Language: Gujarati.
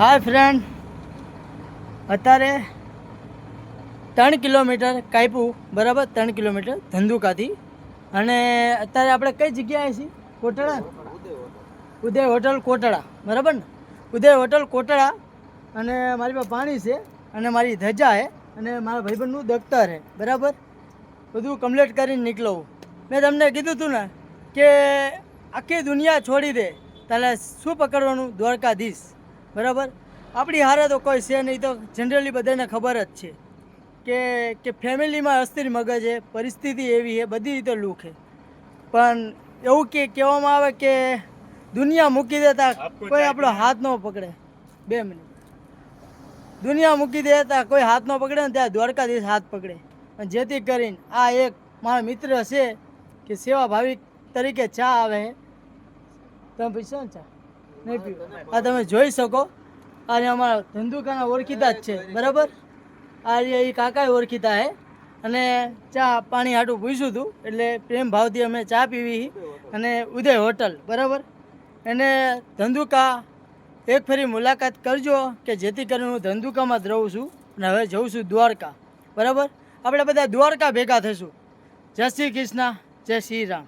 હાય ફ્રેન્ડ, અત્યારે 3 કિલોમીટર કાપ્યું, બરાબર 3 કિલોમીટર ધંધુકાથી. અને અત્યારે આપણે કઈ જગ્યાએ છીએ? કોટડા, ઉદય હોટલ કોટડા, બરાબર ને? ઉદય હોટલ કોટડા. અને મારી પાસે પાણી છે અને મારી ધજા છે અને મારા ભાઈબંધનું દફતર છે, બરાબર? બધું કમ્પ્લીટ કરીને નીકળવું. મેં તમને કીધું હતું ને કે આખી દુનિયા છોડી દે તારે શું પકડવાનું? દ્વારકાધીશ, બરાબર? આપણી હારે તો કોઈ છે નહીં, તો જનરલી બધાને ખબર જ છે કે ફેમિલીમાં અસ્થિર મગજ છે, પરિસ્થિતિ એવી છે, બધી રીતે લૂક છે. પણ એવું કહેવામાં આવે કે દુનિયા મૂકી દેતા કોઈ આપણો હાથ ન પકડે. 2 મિનિટ. દુનિયા મૂકી દેતા કોઈ હાથ ન પકડે ને ત્યાં દ્વારકાધીશ હાથ પકડે. અને જેથી કરીને આ એક મારા મિત્ર છે કે સેવા ભાવિક તરીકે ચા આવે. તમે પીશો ને ચા? નહીં પીવો? આ તમે જોઈ શકો. અને અમારા ધંધુકાના ઓળખીતા જ છે, બરાબર? આ એ કાકા ઓળખીતા હે. અને ચા પાણી હાટું પૂછ્યું હતું એટલે પ્રેમ ભાવથી અમે ચા પીવી. અને ઉદય હોટલ, બરાબર? એને ધંધુકા એક ફરી મુલાકાત કરજો કે જેથી કરીને હું ધંધુકામાં જ રહું છું અને હવે જઉં છું દ્વારકા, બરાબર? આપણે બધા દ્વારકા ભેગા થઈશું. જય શ્રી કૃષ્ણ, જય શ્રી રામ.